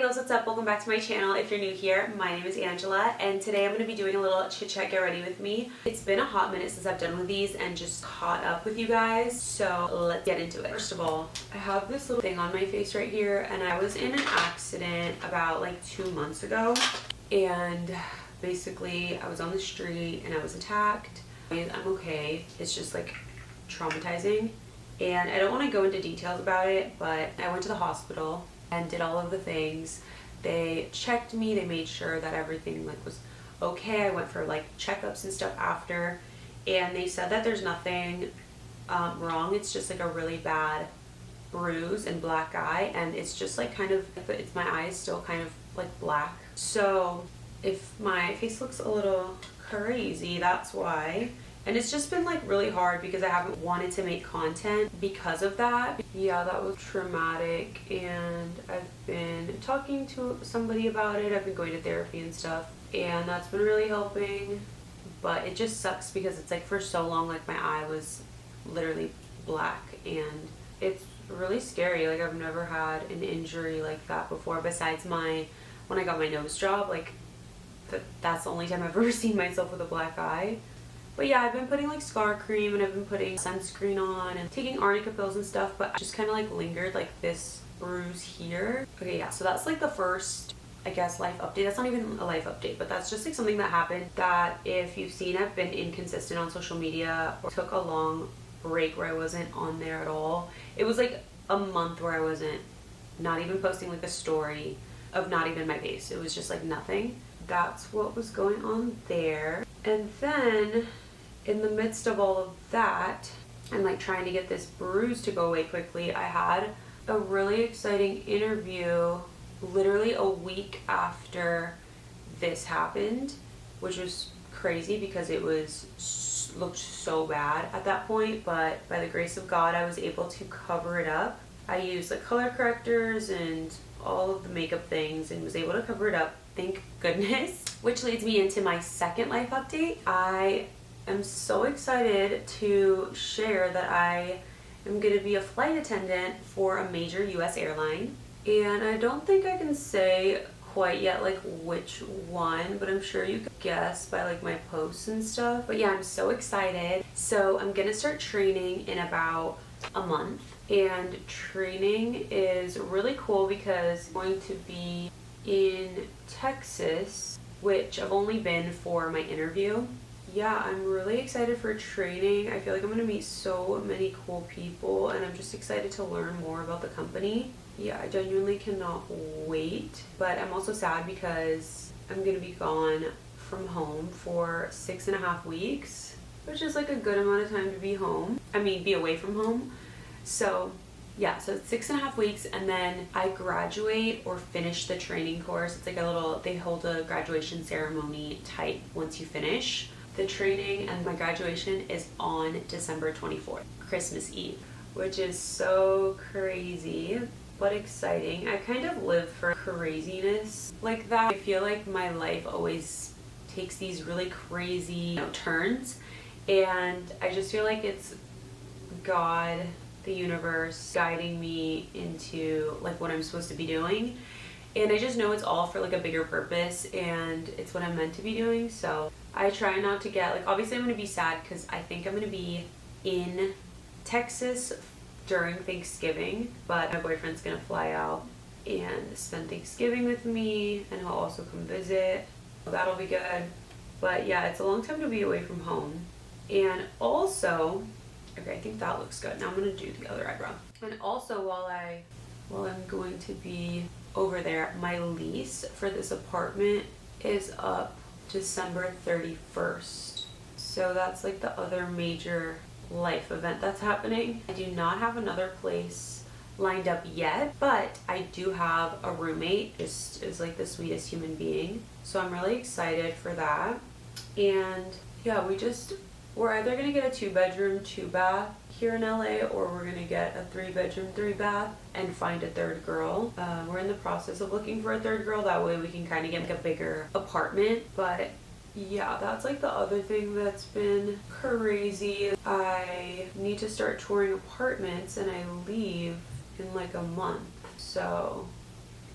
Hey loves, what's up? Welcome back to my channel. If you're new here, my name is Angela and today I'm going to be doing a little chit chat, get ready with me. It's been a hot minute since I've done one of these and just caught up with you guys, so let's get into it. First of all, I have this little thing on my face right here and I was in an accident about like 2 months ago, and basically I was on the street and I was attacked. I'm okay, it's just like traumatizing and I don't want to go into details about it, but I went to the hospital and did all of the things. They checked me, they made sure that everything like was okay. I went for like checkups and stuff after, and they said that there's nothing wrong. It's just like a really bad bruise and black eye, and it's just like kind of, it's my eye is still kind of like black. So if my face looks a little crazy, that's why. And it's just been like really hard because I haven't wanted to make content because of that. Yeah, that was traumatic, and I've been talking to somebody about it. I've been going to therapy and stuff, and that's been really helping. But it just sucks because it's like for so long like my eye was literally black, and it's really scary. Like I've never had an injury like that before besides when I got my nose job. Like that's the only time I've ever seen myself with a black eye. But yeah, I've been putting like scar cream and I've been putting sunscreen on and taking arnica pills and stuff, but I just kind of like lingered like this bruise here. Okay, yeah, so that's like the first, I guess, life update. That's not even a life update, but that's just like something that happened that if you've seen, I've been inconsistent on social media or took a long break where I wasn't on there at all. It was like a month where I wasn't not even posting like a story of not even my face. It was just like nothing. That's what was going on there. And then in the midst of all of that and like trying to get this bruise to go away quickly, I had a really exciting interview literally a week after this happened, which was crazy because it looked so bad at that point, but by the grace of God I was able to cover it up. I used like color correctors and all of the makeup things and was able to cover it up, thank goodness. Which leads me into my second life update. I am so excited to share that I am going to be a flight attendant for a major US airline, and I don't think I can say quite yet like which one, but I'm sure you could guess by like my posts and stuff. But yeah, I'm so excited. So I'm gonna start training in about a month, and training is really cool because I'm going to be in Texas, which I've only been for my interview. Yeah, I'm really excited for training. I feel like I'm gonna meet so many cool people, and I'm just excited to learn more about the company. Yeah, I genuinely cannot wait. But I'm also sad because I'm gonna be gone from home for 6.5 weeks, which is like a good amount of time to be home. I mean, be away from home. So yeah, so it's 6.5 weeks, and then I graduate or finish the training course. It's like they hold a graduation ceremony type once you finish the training, and my graduation is on December 24th, Christmas Eve, which is so crazy but exciting. I kind of live for craziness like that. I feel like my life always takes these really crazy turns, and I just feel like it's God, the universe, guiding me into like what I'm supposed to be doing, and I just know it's all for like a bigger purpose and it's what I'm meant to be doing. So I try not to get like, obviously I'm going to be sad because I think I'm going to be in Texas during Thanksgiving, but my boyfriend's going to fly out and spend Thanksgiving with me, and he'll also come visit. That'll be good. But yeah, it's a long time to be away from home. And also, okay, I think that looks good. Now I'm gonna do the other eyebrow. And also while I'm going to be over there, my lease for this apartment is up December 31st. So that's like the other major life event that's happening. I do not have another place lined up yet, but I do have a roommate. Just is like the sweetest human being. So I'm really excited for that. And yeah, we're either gonna get a 2-bedroom, 2-bath here in LA, or we're gonna get a 3-bedroom, 3-bath and find a third girl. We're in the process of looking for a third girl. That way we can kind of get like a bigger apartment. But yeah, that's like the other thing that's been crazy. I need to start touring apartments and I leave in like a month. So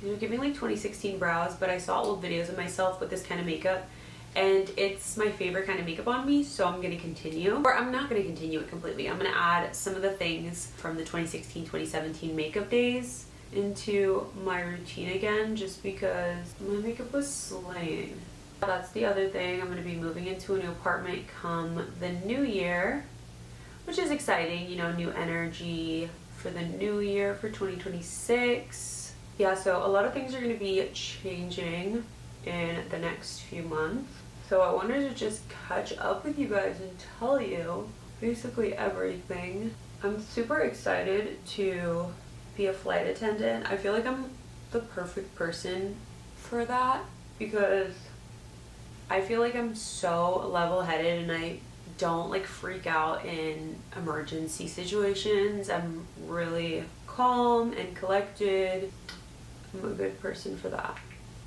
They're giving like 2016 brows, but I saw old videos of myself with this kind of makeup and it's my favorite kind of makeup on me, so I'm gonna continue. Or I'm not gonna continue it completely. I'm gonna add some of the things from the 2016-2017 makeup days into my routine again, just because my makeup was slaying. That's the other thing. I'm gonna be moving into a new apartment come the new year, which is exciting, you know, new energy for the new year for 2026. Yeah, so a lot of things are gonna be changing in the next few months. So I wanted to just catch up with you guys and tell you basically everything. I'm super excited to be a flight attendant. I feel like I'm the perfect person for that because I feel like I'm so level-headed and I don't like freak out in emergency situations. I'm really calm and collected. I'm a good person for that.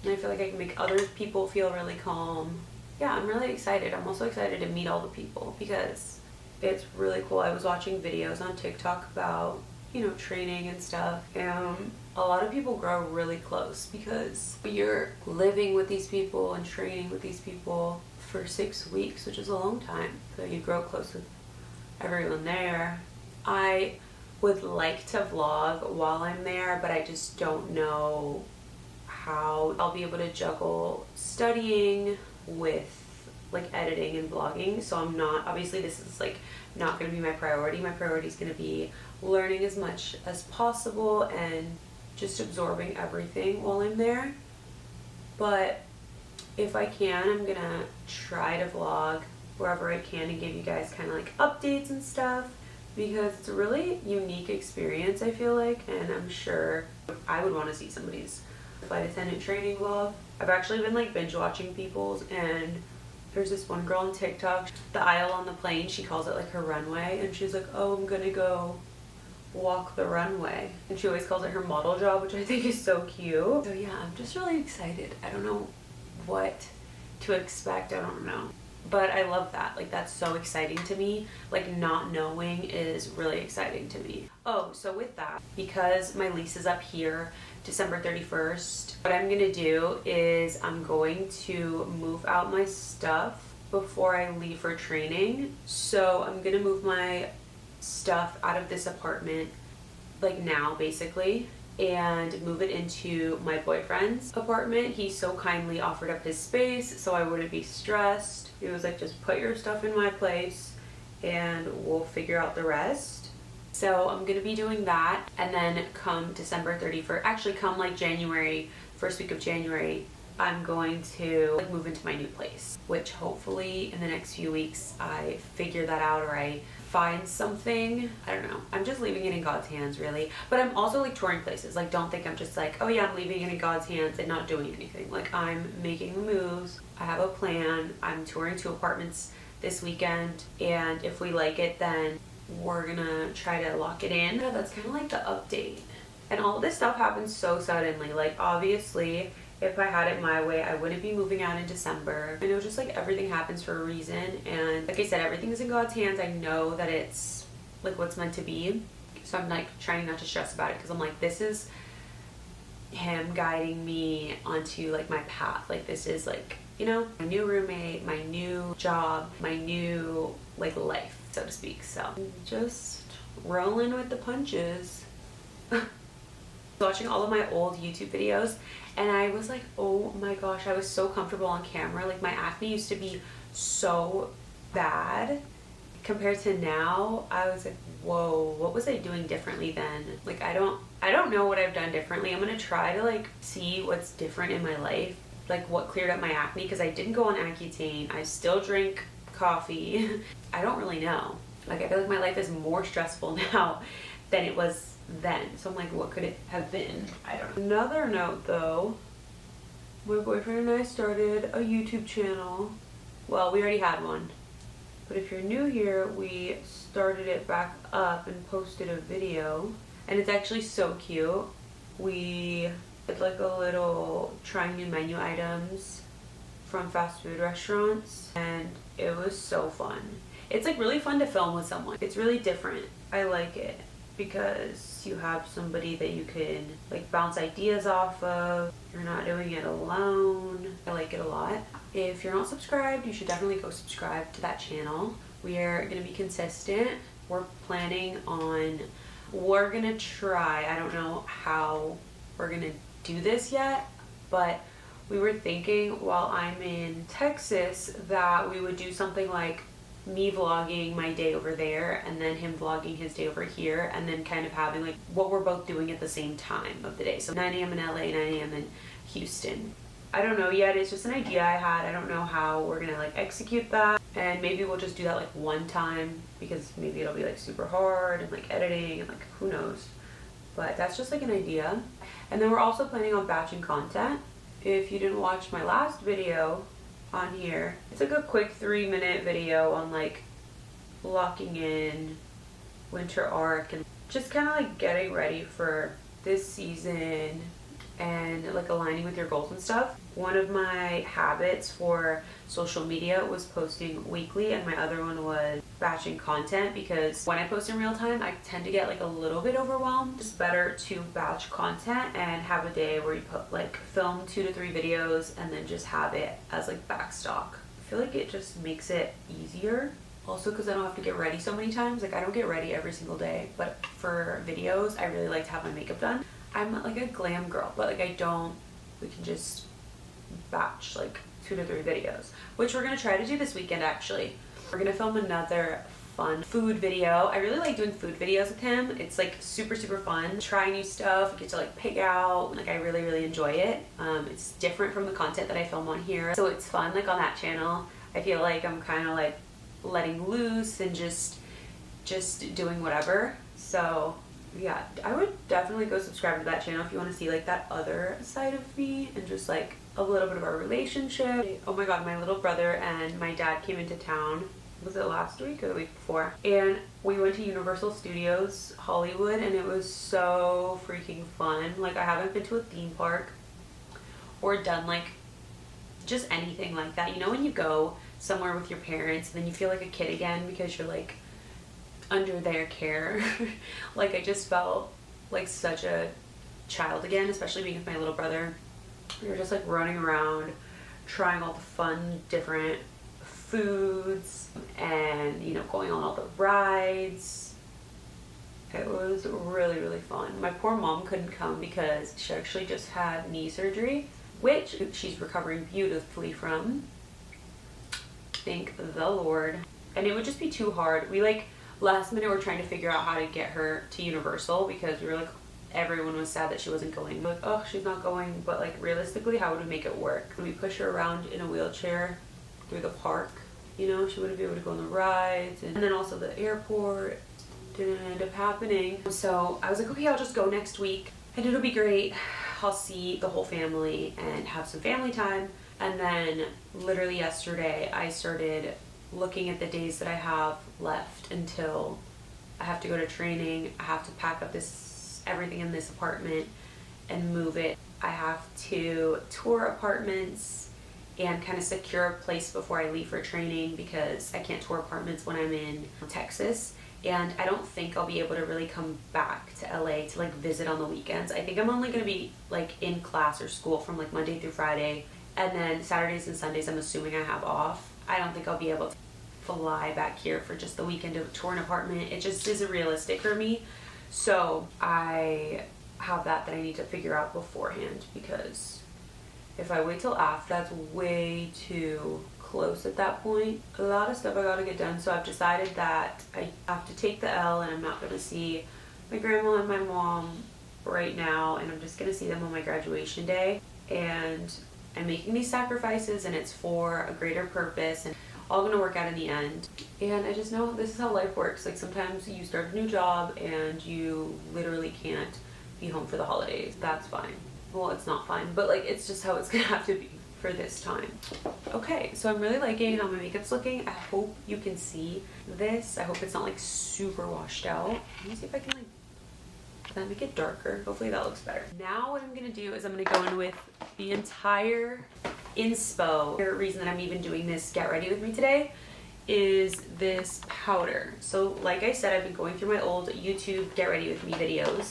And I feel like I can make other people feel really calm. Yeah, I'm really excited. I'm also excited to meet all the people because it's really cool. I was watching videos on TikTok about, you know, training and stuff, and a lot of people grow really close because you're living with these people and training with these people for 6 weeks, which is a long time. So you grow close with everyone there. I would like to vlog while I'm there, but I just don't know how I'll be able to juggle studying with like editing and vlogging. So I'm not, obviously this is like not going to be my priority. My priority is going to be learning as much as possible and just absorbing everything while I'm there. But if I can, I'm gonna try to vlog wherever I can and give you guys kind of like updates and stuff because it's a really unique experience, I feel like, and I'm sure I would want to see somebody's flight attendant training vlog. I've actually been like binge watching people's, and there's this one girl on TikTok, the aisle on the plane, she calls it like her runway, and she's like, oh, I'm gonna go walk the runway, and she always calls it her model job, which I think is so cute. So yeah, I'm just really excited. I don't know what to expect, I don't know, but I love that. Like, that's so exciting to me. Like, not knowing is really exciting to me. Oh, so with that, because my lease is up here December 31st, what I'm gonna do is I'm going to move out my stuff before I leave for training. So I'm gonna move my stuff out of this apartment like now basically and move it into my boyfriend's apartment. He so kindly offered up his space so I wouldn't be stressed. He was like, just put your stuff in my place and we'll figure out the rest. So I'm gonna be doing that, and then come December 31st, actually come like January, first week of January, I'm going to like move into my new place, which hopefully in the next few weeks I figure that out or I find something. I don't know. I'm just leaving it in God's hands really. But I'm also like touring places. Like, don't think I'm just like, oh yeah, I'm leaving it in God's hands and not doing anything. Like, I'm making the moves. I have a plan. I'm touring 2 apartments this weekend, and if we like it, then we're gonna try to lock it in. Yeah, that's kind of like the update. And all of this stuff happens so suddenly. Like, obviously, if I had it my way, I wouldn't be moving out in December. I know just like everything happens for a reason, and like I said, everything is in God's hands. I know that it's like what's meant to be. So I'm like trying not to stress about it because I'm like, this is him guiding me onto like my path. Like, this is like, you know, my new roommate, my new job, my new like life, so to speak. So I'm just rolling with the punches. Watching all of my old YouTube videos, and I was like, oh my gosh, I was so comfortable on camera. Like, my acne used to be so bad compared to now. I was like, whoa, what was I doing differently then? Like, I don't know what I've done differently. I'm gonna try to like see what's different in my life, like what cleared up my acne, because I didn't go on Accutane. I still drink coffee. I don't really know. Like, I feel like my life is more stressful now than it was then. So I'm like, what could it have been? I don't know. Another note though, my boyfriend and I started a YouTube channel. Well, we already had one, but if you're new here, we started it back up and posted a video, and it's actually so cute. We did like a little trying new menu items from fast food restaurants, and it was so fun. It's like really fun to film with someone. It's really different. I like it. because you have somebody that you can like bounce ideas off of. You're not doing it alone. I like it a lot. If you're not subscribed, you should definitely go subscribe to that channel. We are gonna be consistent. We're gonna try, I don't know how we're gonna do this yet, but we were thinking while I'm in Texas that we would do something like me vlogging my day over there and then him vlogging his day over here, and then kind of having like what we're both doing at the same time of the day. So 9 a.m. in LA, 9 a.m. in Houston. I don't know yet, it's just an idea I had. I don't know how we're gonna like execute that, and maybe we'll just do that like one time because maybe it'll be like super hard and like editing and like who knows, but that's just like an idea. And then we're also planning on batching content. If you didn't watch my last video on here, it's like a quick 3-minute video on like locking in winter arc and just kind of like getting ready for this season and like aligning with your goals and stuff. One of my habits for social media was posting weekly, and my other one was batching content, because when I post in real time I tend to get like a little bit overwhelmed. It's better to batch content and have a day where you put like film 2 to 3 videos and then just have it as like backstock. I feel like it just makes it easier. Also because I don't have to get ready so many times. Like I don't get ready every single day, but for videos I really like to have my makeup done. I'm like a glam girl, but like we can just batch like 2 to 3 videos, which we're gonna try to do this weekend actually. We're gonna film another fun food video. I really like doing food videos with him. It's like super fun. Try new stuff, we get to like pick out, like I really enjoy it. It's different from the content that I film on here, so it's fun. Like on that channel I feel like I'm kind of like letting loose and just doing whatever. So yeah, I would definitely go subscribe to that channel if you want to see like that other side of me and just like a little bit of our relationship. Oh my god, my little brother and my dad came into town. Was it last week or the week before? And we went to Universal Studios Hollywood, and it was so freaking fun. Like I haven't been to a theme park or done like just anything like that. You know when you go somewhere with your parents and then you feel like a kid again because you're like under their care. Like I just felt like such a child again, especially being with my little brother. We were just like running around trying all the fun different foods and, you know, going on all the rides. It was really fun. My poor mom couldn't come because she actually just had knee surgery, which she's recovering beautifully from, thank the Lord. And it would just be too hard. We like last minute we're trying to figure out how to get her to Universal because we were like, everyone was sad that she wasn't going. We're like, oh, she's not going, but like realistically, how would we make it work? Would we push her around in a wheelchair through the park? You know, she wouldn't be able to go on the rides, and then also the airport didn't end up happening. So I was like, okay, I'll just go next week and it'll be great. I'll see the whole family and have some family time. And then literally yesterday I started looking at the days that I have left until I have to go to training. I have to pack up everything in this apartment and move it. I have to tour apartments and kind of secure a place before I leave for training because I can't tour apartments when I'm in Texas. And I don't think I'll be able to really come back to LA to like visit on the weekends. I think I'm only going to be like in class or school from like Monday through Friday, and then Saturdays and Sundays I'm assuming I have off. I don't think I'll be able to fly back here for just the weekend to tour an apartment. It just isn't realistic for me. So I have that I need to figure out beforehand, because if I wait till after, that's way too close at that point. A lot of stuff I gotta get done, so I've decided that I have to take the L and I'm not gonna see my grandma and my mom right now, and I'm just gonna see them on my graduation day. And I'm making these sacrifices and it's for a greater purpose and all gonna work out in the end. And I just know this is how life works. Like sometimes you start a new job and you literally can't be home for the holidays. That's fine. Well, it's not fine, but like it's just how it's gonna have to be for this time. Okay, so I'm really liking how my makeup's looking. I hope you can see this. I hope it's not like super washed out. Let me see if I can make it darker. Hopefully that looks better. Now what I'm gonna do is I'm gonna go in with the entire inspo. The reason that I'm even doing this get ready with me today is this powder. So like I said, I've been going through my old YouTube get ready with me videos,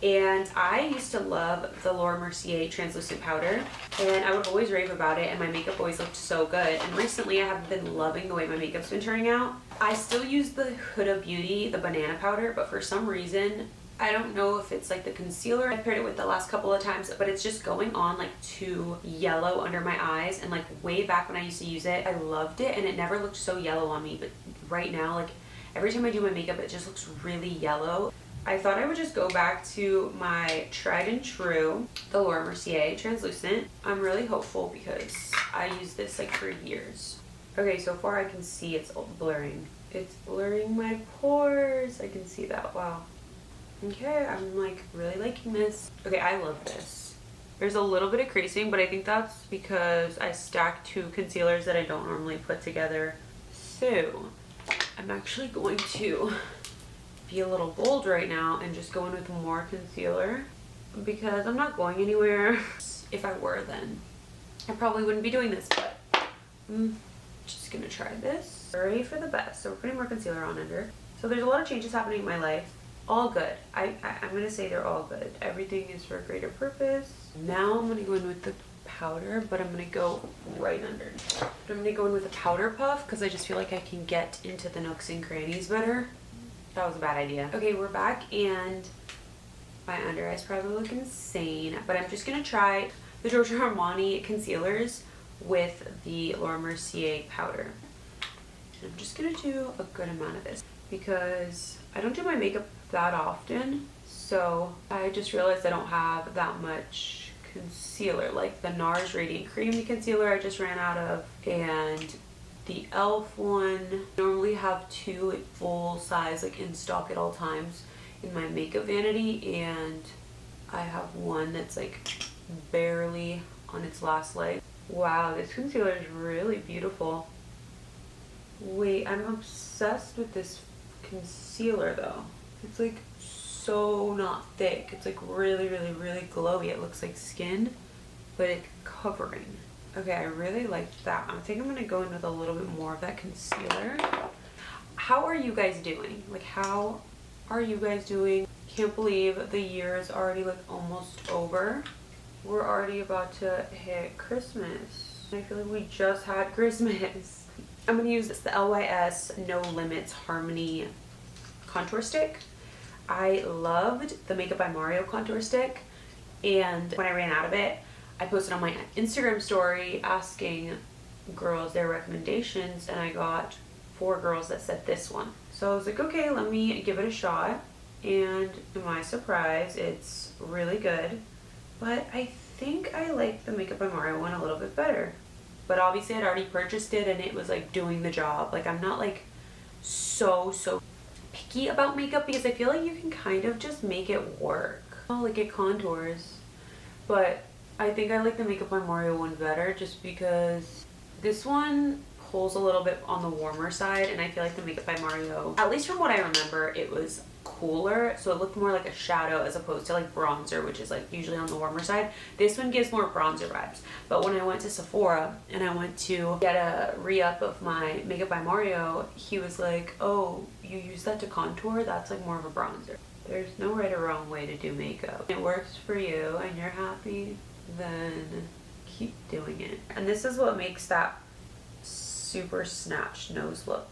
and I used to love the Laura Mercier translucent powder, and I would always rave about it, and my makeup always looked so good. And recently I have been loving the way my makeup's been turning out. I still use the Huda Beauty, the banana powder, but for some reason, I don't know if it's like the concealer I paired it with the last couple of times, but it's just going on like too yellow under my eyes. And like way back when I used to use it, I loved it and it never looked so yellow on me. But right now, like every time I do my makeup, it just looks really yellow. I thought I would just go back to my tried and true, the Laura Mercier translucent. I'm really hopeful because I used this like for years. Okay, so far I can see it's blurring. It's blurring my pores. I can see that, wow. Okay, I'm like really liking this. Okay, I love this. There's a little bit of creasing, but I think that's because I stacked two concealers that I don't normally put together. So I'm actually going to be a little bold right now and just go in with more concealer because I'm not going anywhere. If I were, then I probably wouldn't be doing this, but I'm just gonna try this. Ready for the best. So we're putting more concealer on under. So there's a lot of changes happening in my life. All good. I'm gonna say they're all good. Everything is for a greater purpose. Now I'm gonna go in with the powder, but I'm gonna go right under. But I'm gonna go in with a powder puff because I just feel like I can get into the nooks and crannies better. That was a bad idea. Okay, we're back and my under eyes probably look insane, but I'm just gonna try the Giorgio Armani concealers with the Laura Mercier powder. And I'm just gonna do a good amount of this because I don't do my makeup that often, so I just realized I don't have that much concealer. Like the NARS Radiant Creamy concealer I just ran out of, and the e.l.f. one. I normally have two like full size like in stock at all times in my makeup vanity, and I have one that's like barely on its last leg. Wow, this concealer is really beautiful. Wait, I'm obsessed with this concealer though. It's like so not thick. It's like really glowy. It looks like skin, but it's covering. Okay, I really like that. I think I'm gonna go in with a little bit more of that concealer. How are you guys doing? Like, how are you guys doing? Can't believe the year is already like almost over. We're already about to hit Christmas. I feel like we just had Christmas. I'm gonna use this, the LYS No Limits Harmony contour stick. I loved the Makeup by Mario contour stick, and when I ran out of it, I posted on my Instagram story asking girls their recommendations, and I got 4 girls that said this one. So I was like, okay, let me give it a shot, and to my surprise, it's really good. But I think I like the Makeup by Mario one a little bit better. But obviously I'd already purchased it and it was like doing the job. Like I'm not like so picky about makeup because I feel like you can kind of just make it work. Like it contours. But I think I like the Makeup by Mario one better just because this one pulls a little bit on the warmer side, and I feel like the Makeup by Mario, at least from what I remember, it was cooler, so it looked more like a shadow as opposed to like bronzer, which is like usually on the warmer side. This one gives more bronzer vibes. But when I went to Sephora and I went to get a re-up of my Makeup by Mario, he was like, oh, you use that to contour? That's like more of a bronzer. There's no right or wrong way to do makeup. It works for you and you're happy, then keep doing it. And this is what makes that super snatched nose look.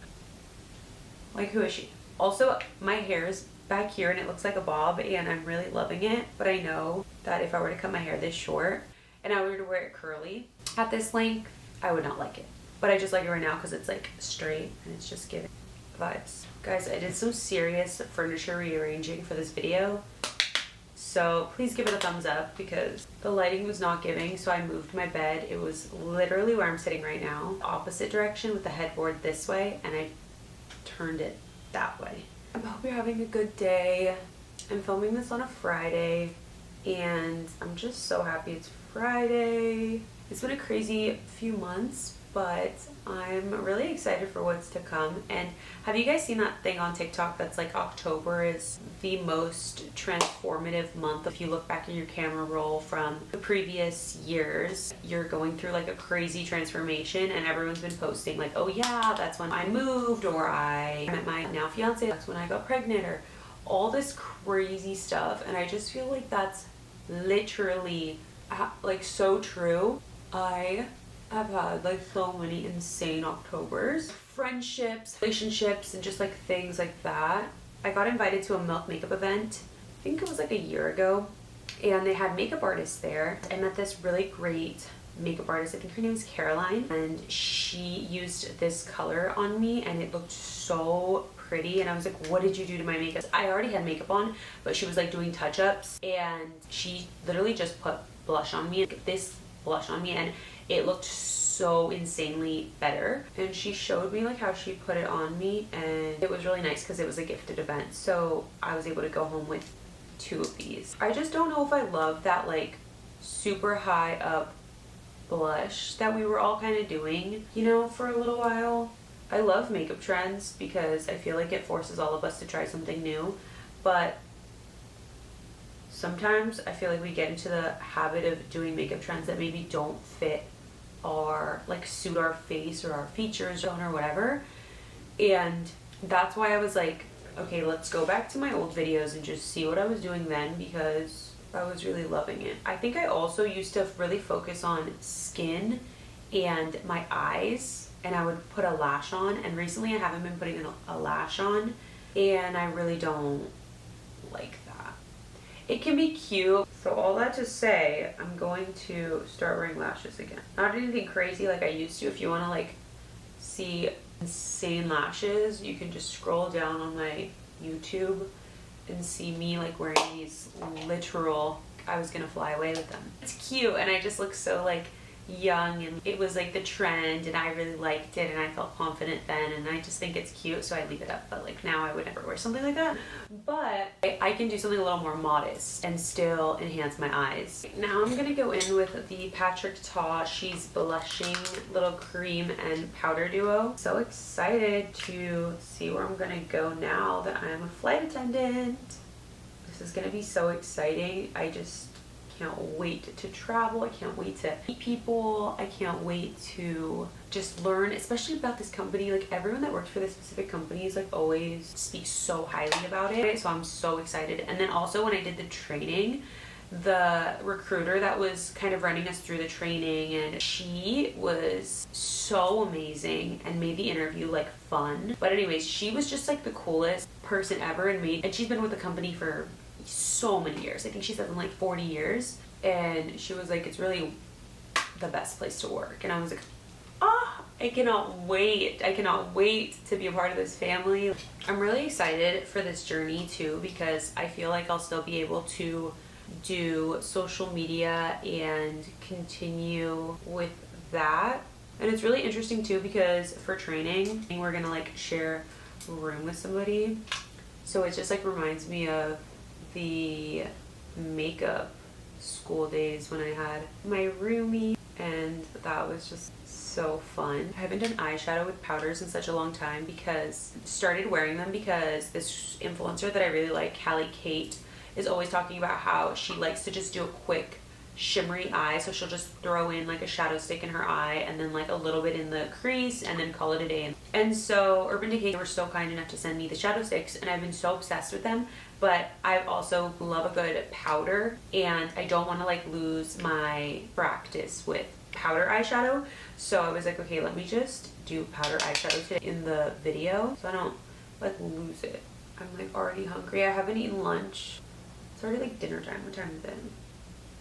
Like, who is she? Also, my hair is back here and it looks like a bob and I'm really loving it, but I know that if I were to cut my hair this short and I were to wear it curly at this length, I would not like it. But I just like it right now because it's like straight and it's just giving vibes. Guys, I did some serious furniture rearranging for this video, so please give it a thumbs up because the lighting was not giving. So I moved my bed. It was literally where I'm sitting right now, opposite direction with the headboard this way, and I turned it that way. I hope you're having a good day. I'm filming this on a Friday and I'm just so happy it's Friday. It's been a crazy few months, but I'm really excited for what's to come. And have you guys seen that thing on TikTok that's like October is the most transformative month? If you look back in your camera roll from the previous years, you're going through like a crazy transformation, and everyone's been posting like, oh yeah, that's when I moved, or I met my now fiance, that's when I got pregnant, or all this crazy stuff. And I just feel like that's literally like so true. I have had like so many insane Octobers, friendships, relationships, and just like things like that. I got invited to a Milk makeup event, I think it was like a year ago, and they had makeup artists there. I met this really great makeup artist, I think her name is Caroline, and she used this color on me and it looked so pretty. And I was like, what did you do to my makeup? I already had makeup on, but she was like doing touch-ups, and she literally just put blush on me, this blush on me, and it looked so insanely better. And she showed me like how she put it on me, and it was really nice because it was a gifted event, so I was able to go home with 2 of these. I just don't know if I love that like super high up blush that we were all kind of doing, you know, for a little while. I love makeup trends because I feel like it forces all of us to try something new, but sometimes I feel like we get into the habit of doing makeup trends that maybe don't fit our, like, suit our face or our features or whatever. And that's why I was like, okay, let's go back to my old videos and just see what I was doing then, because I was really loving it. I think I also used to really focus on skin and my eyes, and I would put a lash on, and recently I haven't been putting a lash on, and I really don't like that. It can be cute. So all that to say, I'm going to start wearing lashes again. Not anything crazy like I used to. If you want to like see insane lashes, you can just scroll down on my YouTube and see me like wearing these literal, I was gonna fly away with them. It's cute, and I just look so like young, and it was like the trend, and I really liked it, and I felt confident then, and I just think it's cute, so I leave it up. But like now I would never wear something like that, but I can do something a little more modest and still enhance my eyes. Now I'm gonna go in with the Patrick Ta She's Blushing Little Cream and Powder Duo. So excited to see where I'm gonna go now that I'm a flight attendant. This is gonna be so exciting. I just can't wait to travel. I can't wait to meet people. I can't wait to just learn, especially about this company. Like everyone that works for this specific company is like always speaks so highly about it. So I'm so excited. And then also when I did the training, the recruiter that was kind of running us through the training, and she was so amazing and made the interview like fun. But anyways, she was just like the coolest person ever, and she's been with the company for so many years. I think she said in like 40 years, and she was like, it's really the best place to work. And I was like, I cannot wait. I cannot wait to be a part of this family. I'm really excited for this journey too, because I feel like I'll still be able to do social media and continue with that. And it's really interesting too, because for training we're gonna like share a room with somebody, so it just like reminds me of the makeup school days when I had my roomie, and that was just so fun. I haven't done eyeshadow with powders in such a long time, because started wearing them because this influencer that I really like, Callie Kate, is always talking about how she likes to just do a quick shimmery eye, so she'll just throw in like a shadow stick in her eye and then like a little bit in the crease and then call it a day. And so Urban Decay were so kind enough to send me the shadow sticks, and I've been so obsessed with them. But I also love a good powder, and I don't want to like lose my practice with powder eyeshadow, so I was like, okay, let me just do powder eyeshadow today in the video so I don't like lose it. I'm like already hungry. I haven't eaten lunch. It's already like dinner time. What time is it?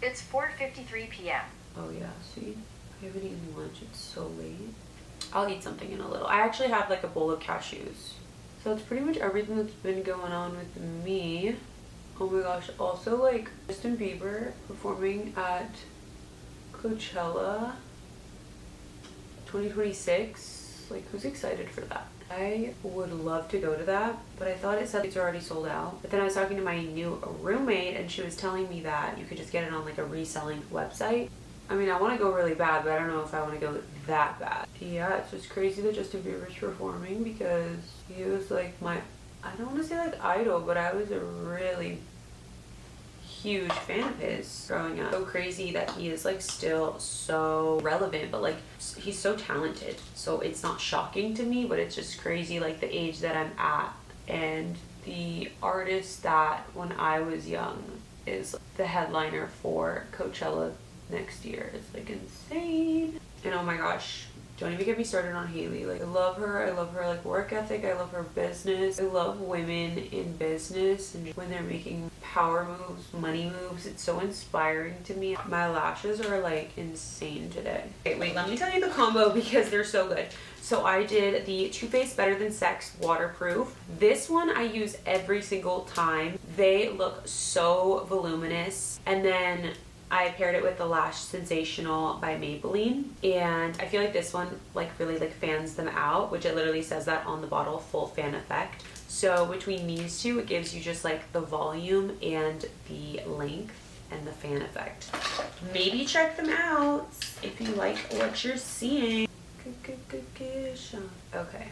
It's 4:53 p.m. Oh yeah, see? I haven't eaten lunch. It's so late. I'll eat something in a little. I actually have like a bowl of cashews. So that's pretty much everything that's been going on with me. Oh my gosh, also like Justin Bieber performing at Coachella 2026. Like, who's excited for that? I would love to go to that, but I thought it said it's already sold out. But then I was talking to my new roommate, and she was telling me that you could just get it on like a reselling website. I mean, I want to go really bad, but I don't know if I want to go that bad. Yeah, it's just crazy that Justin Bieber's performing because he was like my, I don't want to say like idol, but I was a really huge fan of his growing up. So crazy that he is like still so relevant, but like he's so talented. So it's not shocking to me, but it's just crazy like the age that I'm at and the artist that when I was young is the headliner for Coachella next year. It's like insane. And oh my gosh, don't even get me started on Hiiiiiii. Like I love her like work ethic, I love her business. I love women in business and when they're making power moves, money moves. It's so inspiring to me. My lashes are like insane today. Okay, wait, let me tell you the combo because they're so good. So I did the Too Faced Better Than Sex waterproof. This one I use every single time. They look so voluminous. And then I paired it with the Lash Sensational by Maybelline, and I feel like this one like really like fans them out, which it literally says that on the bottle, full fan effect. So between these two, it gives you just like the volume and the length and the fan effect. Maybe check them out if you like what you're seeing. Okay.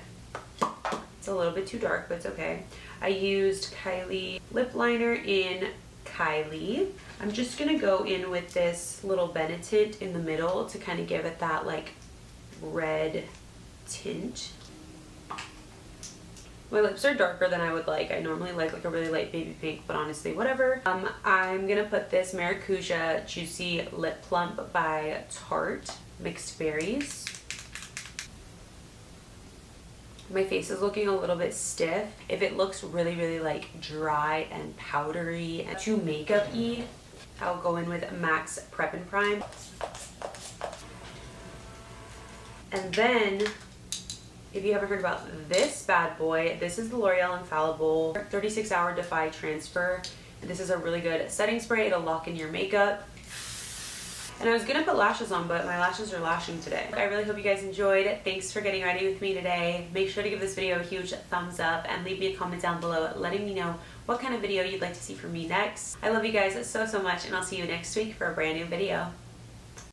It's a little bit too dark, but it's okay. I used Kylie lip liner in Kylie. I'm just gonna go in with this little Benetint in the middle to kind of give it that like red tint. My lips are darker than I would like. I normally like a really light baby pink, but honestly, whatever. I'm gonna put this Maracuja Juicy Lip Plump by Tarte Mixed Berries. My face is looking a little bit stiff. If it looks really, really like dry and powdery and too makeup-y, I'll go in with MAC's Prep and Prime. And then, if you haven't heard about this bad boy, this is the L'Oreal Infallible 36-Hour Defy Transfer. This is a really good setting spray. It'll lock in your makeup. And I was gonna put lashes on, but my lashes are lashing today. I really hope you guys enjoyed. Thanks for getting ready with me today. Make sure to give this video a huge thumbs up and leave me a comment down below letting me know what kind of video you'd like to see from me next. I love you guys so much, and I'll see you next week for a brand new video.